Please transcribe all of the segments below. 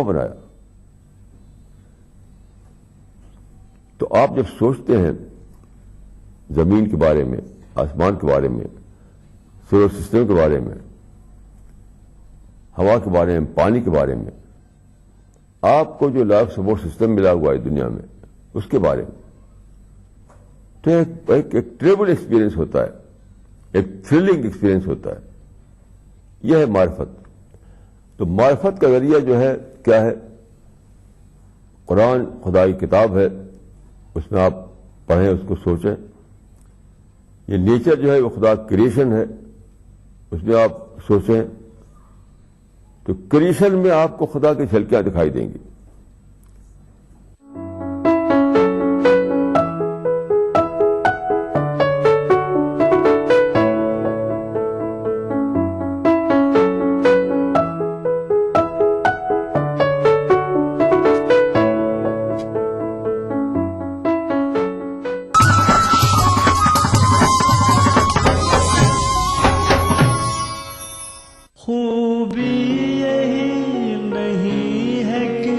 बनाया। तो आप जब सोचते हैं जमीन के बारे में, आसमान के बारे में, सोलर सिस्टम के बारे में, हवा के बारे में, पानी के बारे में, आपको जो लाइफ सपोर्ट सिस्टम मिला हुआ है दुनिया में उसके बारे में, तो एक ट्रेवल एक्सपीरियंस होता है, एक थ्रिलिंग एक्सपीरियंस होता है। यह है मारिफत। तो मारिफत का जरिया जो है क्या है? कुरान खुदा की किताब है, उसमें आप पढ़ें, उसको सोचें। ये नेचर जो है वो खुदा क्रिएशन है, उसमें आप सोचें। तो क्रिएशन में आपको खुदा की झलकियां दिखाई देंगी। खूबी यही नहीं है कि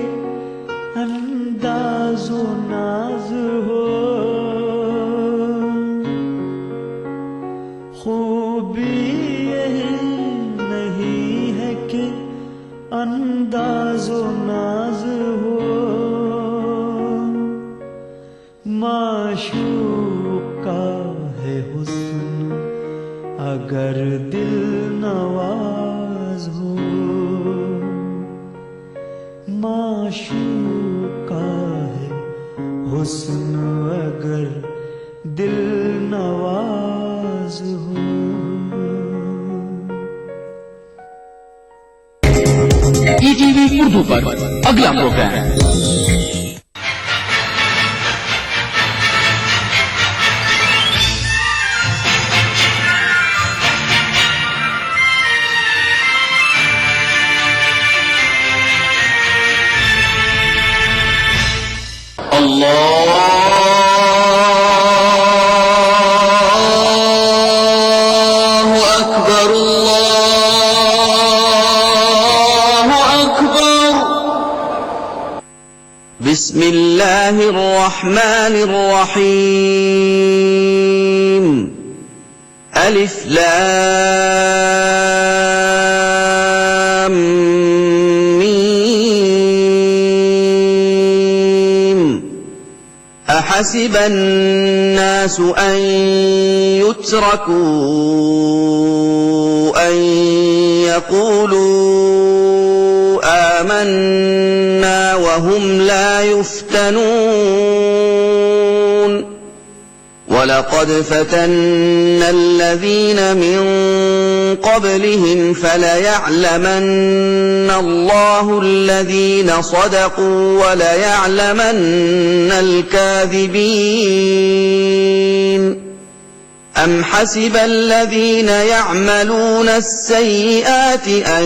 अंदाज़ो नाज हो, खूबी यही नहीं है कि अंदाज़ो नाज हो, माशूक का है हुस्न अगर दिल नवाज हो, माशूक का है हुस्न अगर दिल नवाज हो। ईटीवी उर्दू पर अगला प्रोग्राम अल्लाहु अकबर, अल्लाहु अकबर। बिस्मिल्लाहिर रहमानिर रहीम। अलिफ लाम أحسب الناس أن يتركوا أن يقولوا آمنا وهم لا يفتنون ولقد فتنا الذين من قبلهم فليعلمن الله الذين صدقوا وليعلمن الكاذبين أم حسب الذين يعملون السيئات أن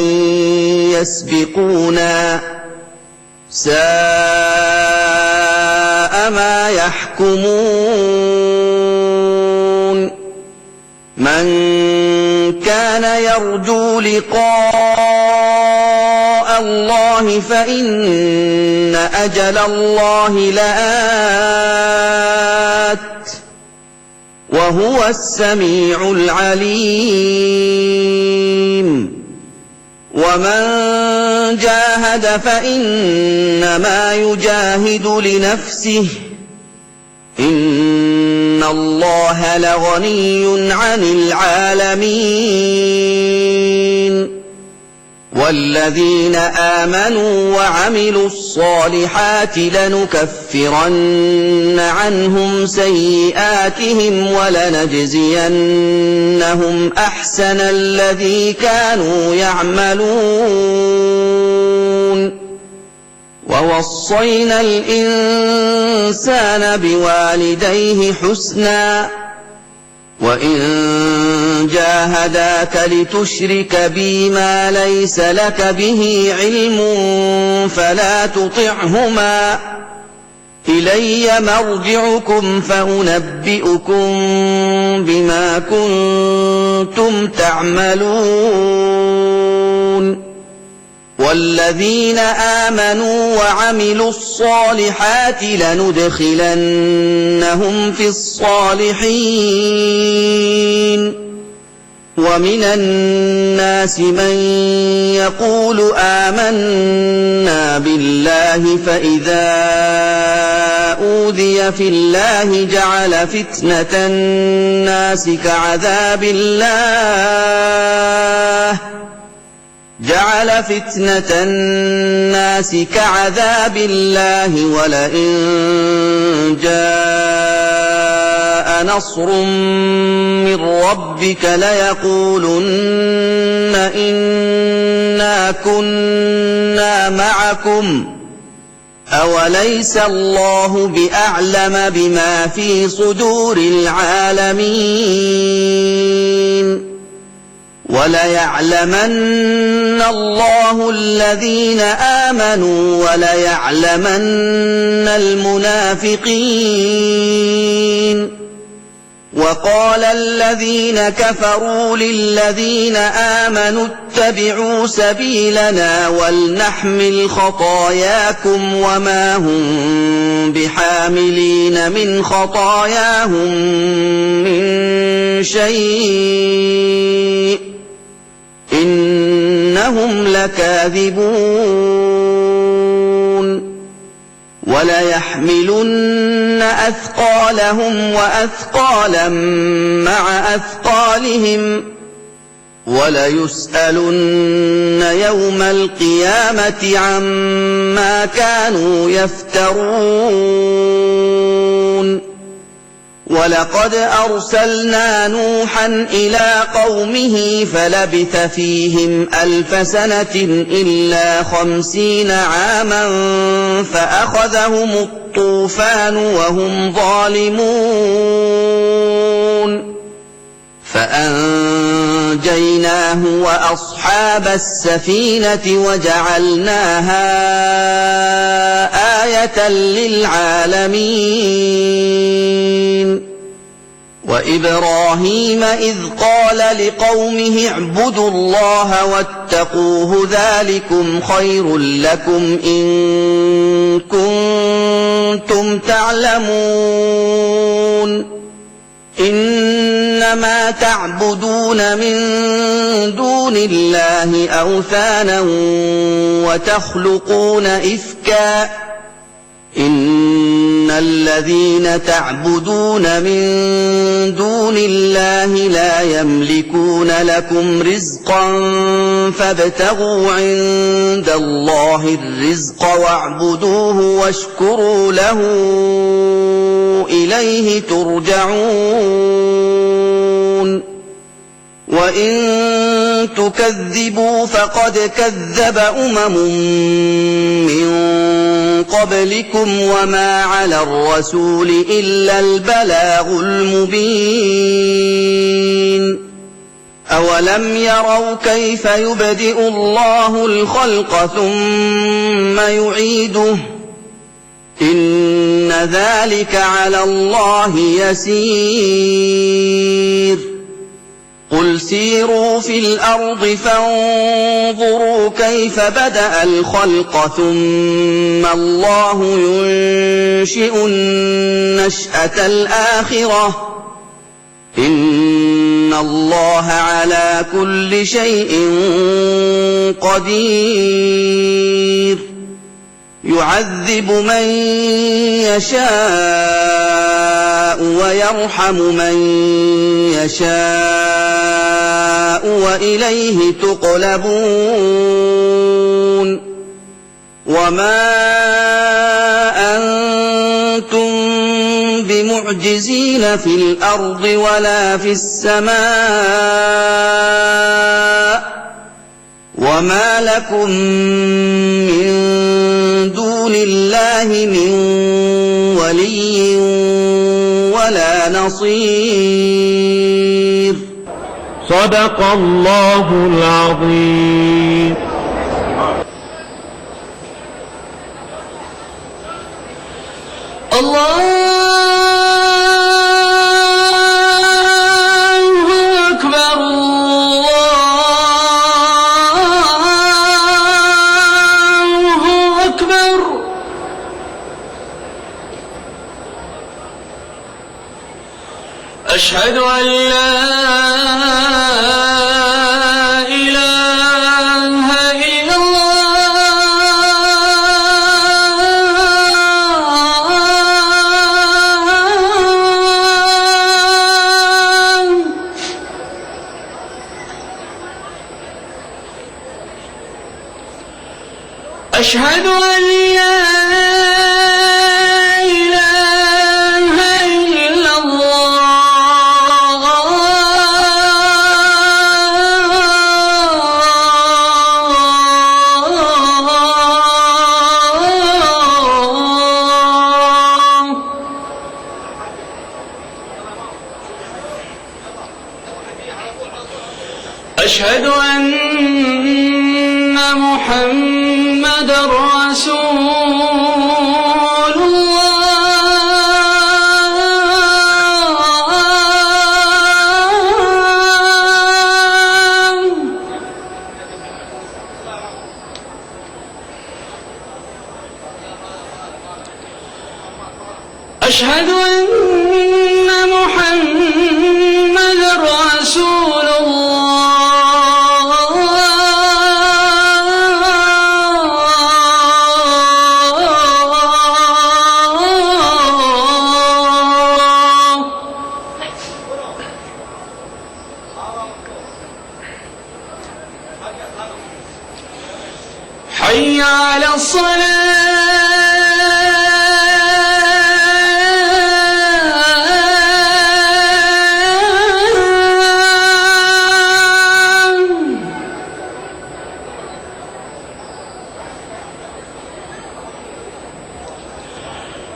يسبقونا ساء ما يحكمون من كان يرجو لقاء الله فإن أجل الله لآت وهو السميع العليم ومن جاهد فإنما يجاهد لنفسه إن الله لغني عن العالمين والذين آمنوا وعملوا الصالحات لنكفرن عنهم سيئاتهم ولنجزينهم أحسن الذي كانوا يعملون ووصينا الإنسان بوالديه حسنا وإن جاهداك لتشرك بي ما ليس لك به علم فلا تطعهما إلي مرجعكم فأنبئكم بما كنتم تعملون والذين آمنوا وعملوا الصالحات لندخلنهم في الصالحين ومن الناس من يقول آمنا بالله فإذا أوذي في الله جعل فتنة الناس كعذاب الله ولئن جاء نصر من ربك ليقولن إنا كنا معكم أوليس الله بأعلم بما في صدور العالمين وليعلمن الله الذين آمنوا وليعلمن المنافقين وقال الذين كفروا للذين آمنوا اتبعوا سبيلنا ولنحمل خطاياكم وما هم بحاملين من خطاياهم من شيء إنهم لكاذبون وليحملن أثقالهم وأثقالا مع أثقالهم وليسألن يوم القيامة عما كانوا يفترون ولقد أرسلنا نوحا إلى قومه فلبث فيهم 1000 سنة إلا 50 عاما فأخذهم الطوفان وهم ظالمون فأنجيناه وأصحاب السفينة وجعلناها آية للعالمين وإبراهيم إذ قال لقومه اعبدوا الله واتقوه ذلكم خير لكم إن كنتم تعلمون إنما تعبدون من دون الله أوثانا وتخلقون إفكا إن الذين تعبدون من دون الله لا يملكون لكم رزقا فابتغوا عند الله الرزق واعبدوه واشكروا له إليه ترجعون وإن تكذبوا فقد كذب من قبلكم وما على الرسول إلا البلاغ المبين أولم يروا كيف يبدئ الله الخلق ثم يعيده إن ذلك على الله يسير قل سيروا في الأرض فانظروا كيف بدأ الخلق ثم الله ينشئ النشأة الآخرة إن الله على كل شيء قدير يعذب من يشاء ويرحم من يشاء وإليه تقلبون وما أنتم بمعجزين في الأرض ولا في السماء وما لكم من دون الله من ولي ولا نصير صدق الله العظيم. الله أكبر الله أشهد أن لا إله إلا الله. أشهد أن لا أشهد أن محمدًا رسول الله. أشهد أن محمدًا رسول حي على الصلاة.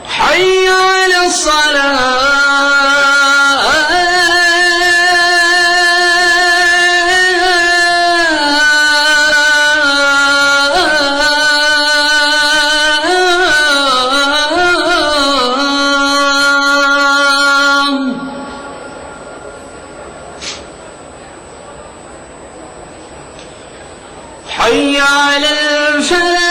حي على الصلاة. حي على الفلاح.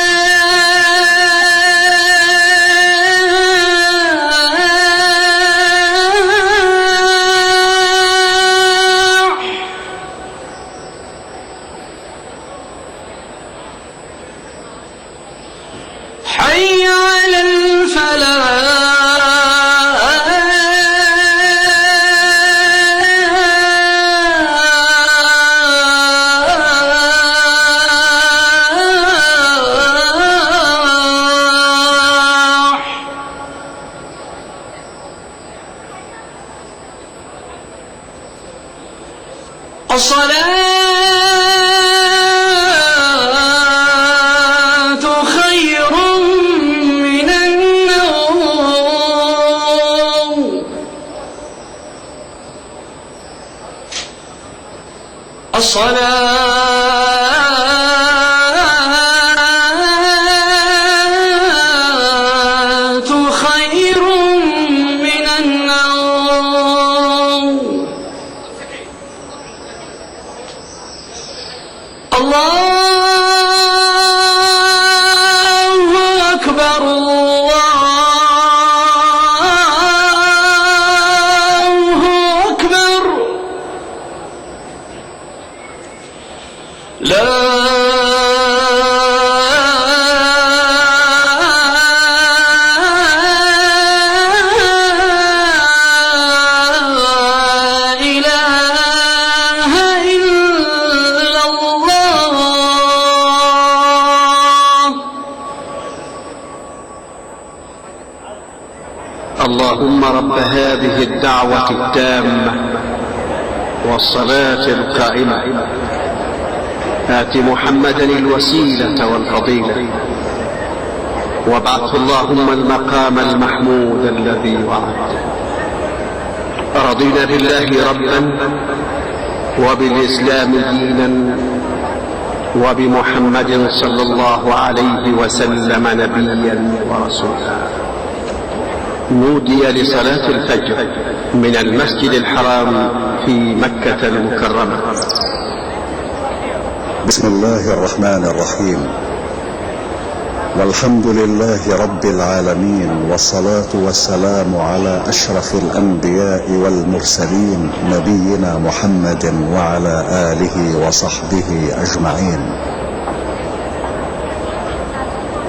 حي على الفلاح. الصلاة خير من النوم. الصلاة خير من النوم. الله أكبر. الله أكبر. لا إله إلا الله. اللهم رب هذه الدعوة التامة والصلاة القائمة آت محمدا الوسيلة والفضيلة وابعثه اللهم المقام المحمود الذي وعدته. رضينا بالله ربا وبالإسلام دينا وبمحمد صلى الله عليه وسلم نبيا ورسولا. نودي لصلاة الفجر من المسجد الحرام في مكة المكرمة. بسم الله الرحمن الرحيم. والحمد لله رب العالمين، والصلاة والسلام على أشرف الأنبياء والمرسلين نبينا محمد وعلى آله وصحبه أجمعين.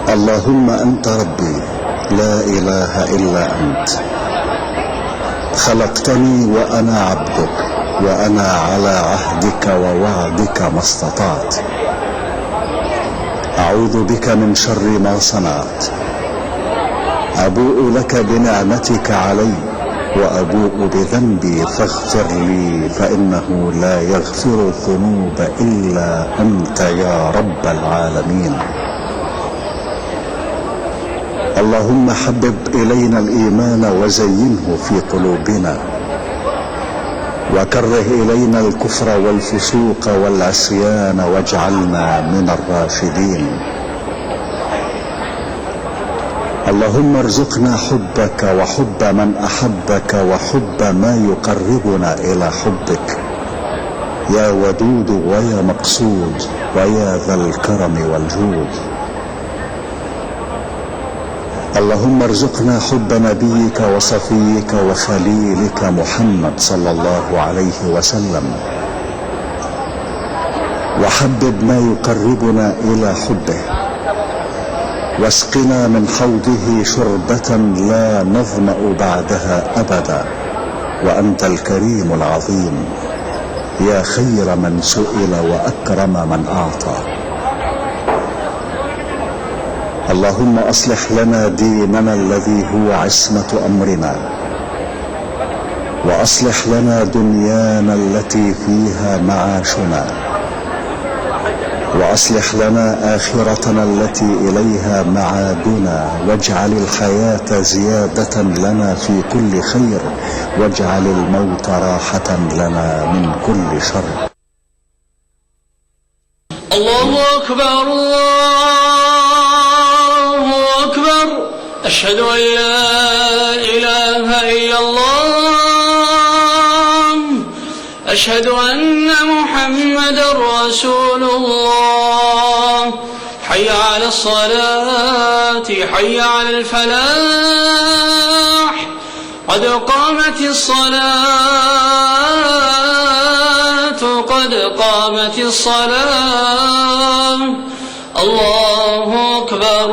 اللهم أنت ربي لا إله إلا أنت، خلقتني وأنا عبدك، وأنا على عهدك ووعدك ما استطعت. أعوذ بك من شر ما صنعت، أبوء لك بنعمتك علي وأبوء بذنبي فاغفر لي، فإنه لا يغفر الذنوب إلا أنت يا رب العالمين. اللهم حبب إلينا الإيمان وزينه في قلوبنا، وكره إلينا الكفر والفسوق والعصيان واجعلنا من الراشدين. اللهم ارزقنا حبك وحب من أحبك وحب ما يقربنا إلى حبك، يا ودود ويا مقصود ويا ذا الكرم والجود. اللهم ارزقنا حب نبيك وصفيك وخليلك محمد صلى الله عليه وسلم، وحبب ما يقربنا إلى حبه، واسقنا من حوضه شربة لا نظمأ بعدها أبدا، وأنت الكريم العظيم يا خير من سئل وأكرم من أعطى. اللهم أصلح لنا ديننا الذي هو عصمة أمرنا، وأصلح لنا دنيانا التي فيها معاشنا، وأصلح لنا آخرتنا التي إليها معادنا، واجعل الحياة زيادة لنا في كل خير، واجعل الموت راحة لنا من كل شر. الله أكبر الله أكبر، أشهد أن لا إله إلا الله، أشهد أن محمدا رسول الله. حي على الصلاة، حي على الفلاح، قد قامت الصلاة، قد قامت الصلاة. الله أكبر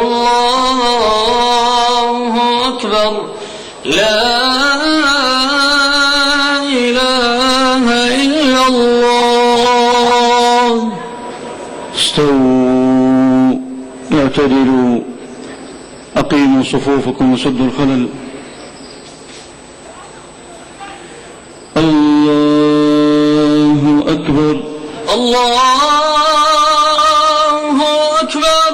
الله أكبر، لا إله إلا الله. استووا اعتدلوا، أقيموا صفوفكم وسدوا الخلل. الله أكبر الله أكبر.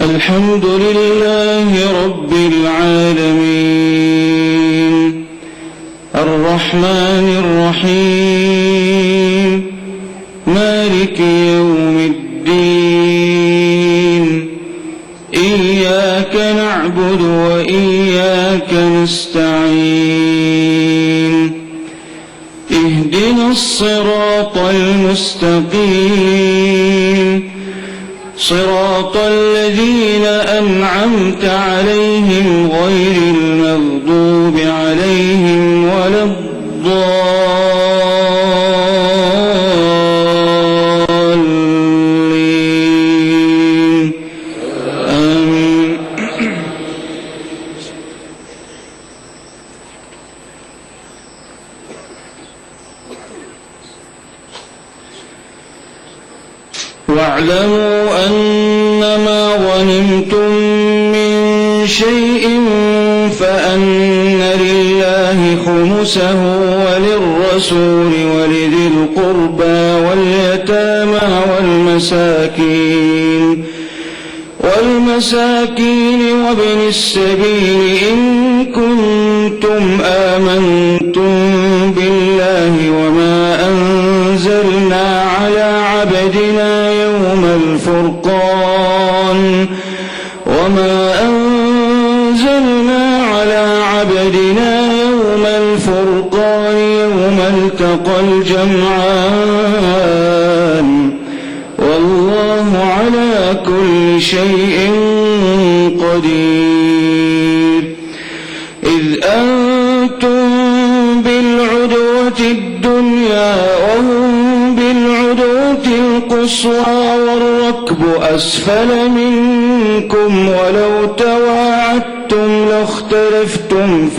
الحمد لله رب العالمين، الرحمن الرحيم، مالك يوم الدين. إياك نعبد وإياك نستعين، اهدنا الصراط المستقيم، صراط الذين أنعمت عليهم غير المغضوب عليهم ولا الضالين. آمين. واعلموا أنما غنمتم من شيء فأن لله خمسه وللرسول ولذي القربى واليتامى والمساكين وابن السبيل إن كنتم آمنتم بالله وما أنزلنا على عبدنا يوم الفرقان، وما أنزلنا التقى الجمعان والله على كل شيء قدير. إذ أنتم بالعدوة الدنيا وهم بالعدوة القصوى والركب أسفل منكم ولو تواعدتم لاختلفتم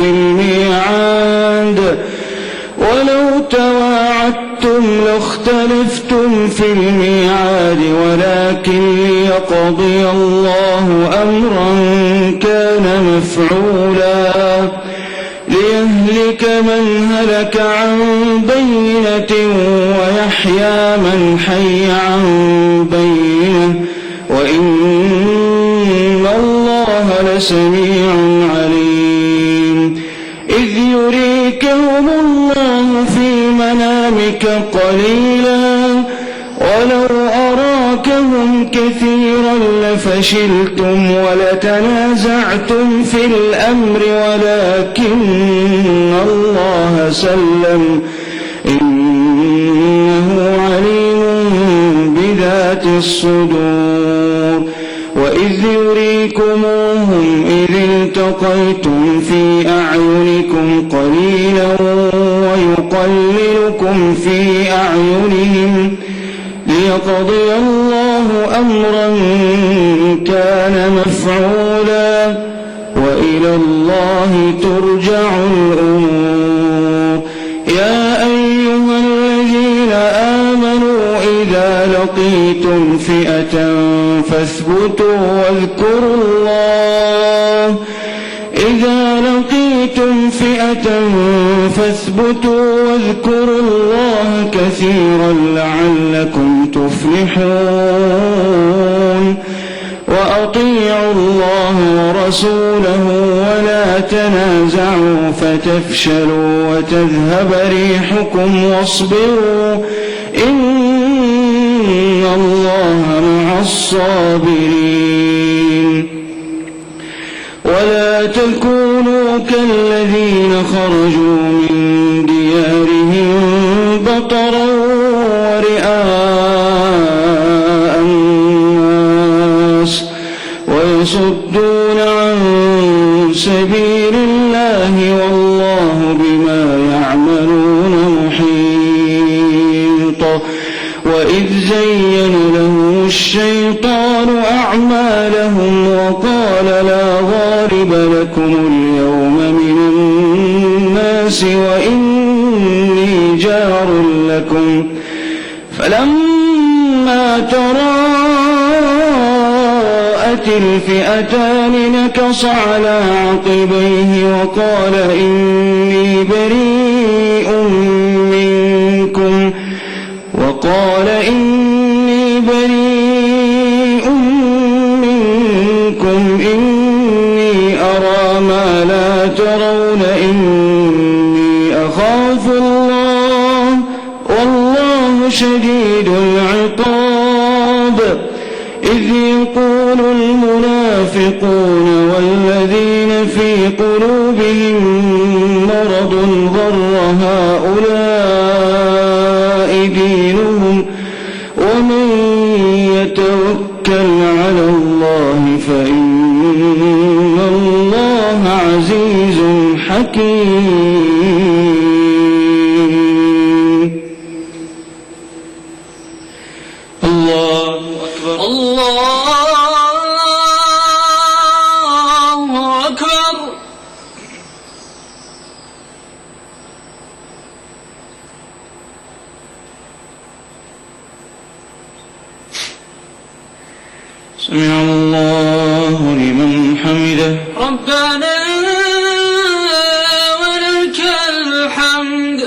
في الميعاد ولكن ليقضي الله أمرا كان مفعولا ليهلك من هلك عن بينة ويحيى من حي عن بينة وإن الله لسميع عليم. إذ يريكهم الله في منامك قليلا ولو أراكهم كثيرا لفشلتم ولتنازعتم في الأمر ولكن الله سلم إنه عليم بذات الصدور. وإذ يريكموهم إذ التقيتم في أعينكم قليلا ويقللكم في أعينهم ليقضي الله أمرا كان مفعولا وإلى الله ترجع الأمور. يا أيها الذين آمنوا إذا لقيتم فئة فاثبتوا واذكروا الله كثيرا لعلكم تفلحون. وأطيعوا الله ورسوله ولا تنازعوا فتفشلوا وتذهب ريحكم واصبروا إن الله مع الصابرين. ولا تكونوا كالذين خرجوا من ديارهم بطرا ورئاء الناس ويصدون عن سبيل الله والله بما يعملون محيط. وإذ زين لهم الشيطان أعمالهم وقال لا غالب لكم اليوم من الناس وإني جار لكم فلما تراءت الفئتان نكص على عقبيه وقال إني بريء منكم إني أرى ما لا ترون إني أخاف الله والله شديد العقاب. إذ يقول المنافقون والذين في قلوبهم مرض غر هؤلاء دينهم ومن يتوكل على الله فإن الله عزيز حكيم. الله أكبر الله أكبر. سمع الله لمن حمده ربنا ولك الحمد.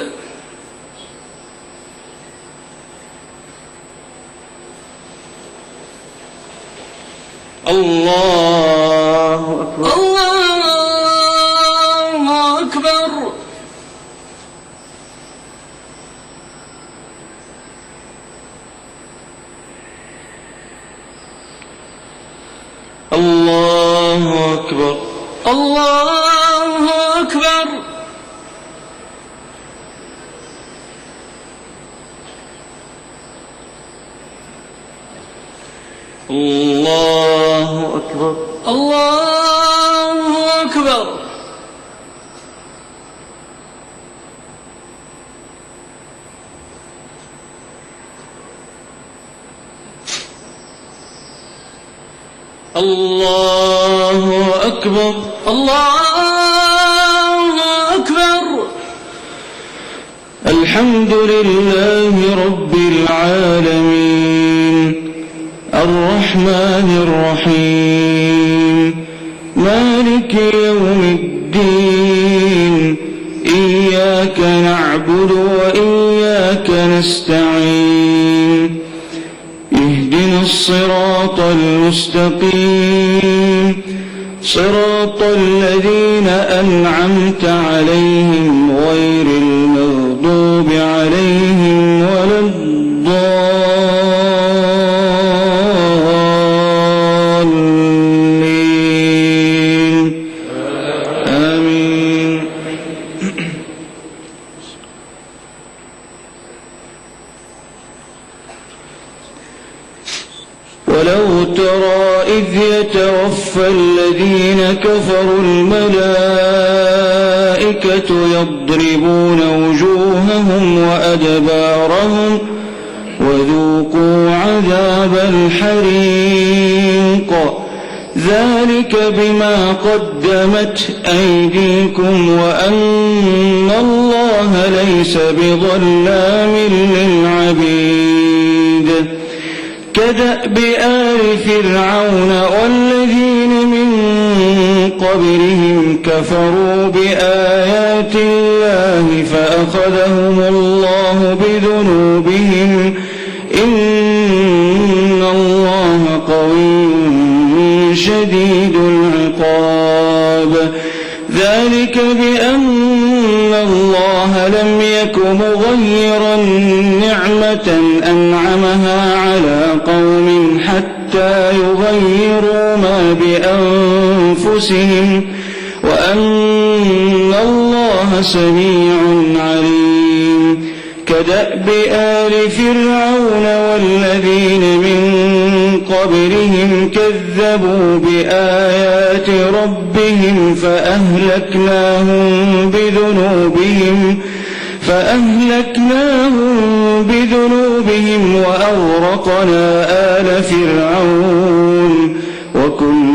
الله أكبر. الله أكبر. الله أكبر. الله أكبر. الله أكبر. الله أكبر. الله أكبر. الله أكبر. الحمد لله رب العالمين الرحمن الرحيم مالك يوم الدين إياك نعبد وإياك نستعين اهدنا الصراط المستقيم صراط الذين أنعمت عليهم غير المغضوب عليهم ولا الضالين آمين. ولو ترى إذ يتوفى الذين كفروا الملائكة يضربون وجوههم وأدبارهم وذوقوا عذاب الحريق ذلك بما قدمت أيديكم وأن الله ليس بظلام للعبيد كدأب آل فرعون والذين من قبلهم كفروا بآيات الله فأخذهم الله بذنوبهم إن الله قوي شديد العقاب ذلك بأن الله لم يك مغيرا نعمة أنعمها على قوم حتى يغيروا ما بأنفسهم وأن الله سميع عليم كدأب آل فرعون والذين من قبلهم كذبوا بآيات ربهم فأهلكناهم بذنوبهم وأغرقنا آل فرعون وكل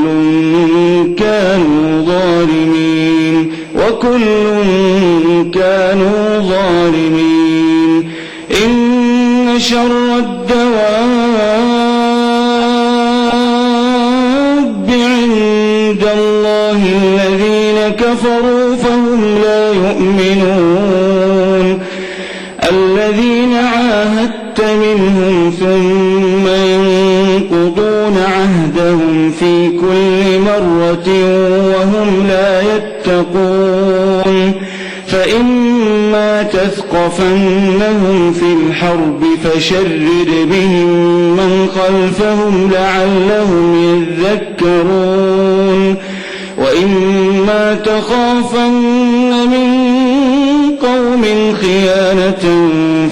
كانوا ظالمين إن شر الدواب عند الله الذين كفروا فهم لا يؤمنون الذين عاهدت منهم ثم ينقضون عهدهم في كل مرة وهم لا يتقون فإما تثقفنهم في الحرب فشرد بهم من خلفهم لعلهم يذكرون وإما تخافن من قوم خيانة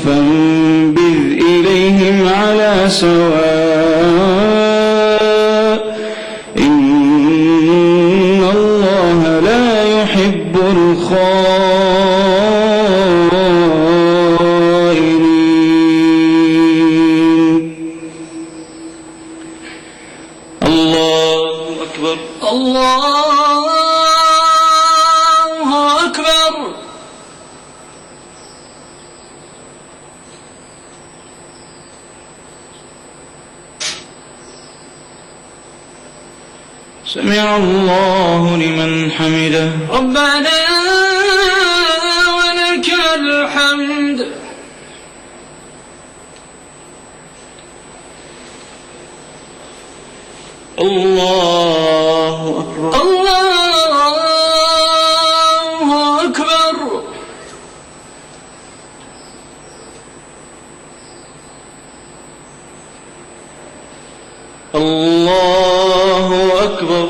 فانبذ إليهم على سواء إن الله لا يحب الخائنين. الله أكبر. الله أكبر. سمع الله لمن حمده. ربنا ولك الحمد. الله أكبر. الله أكبر. الله أكبر.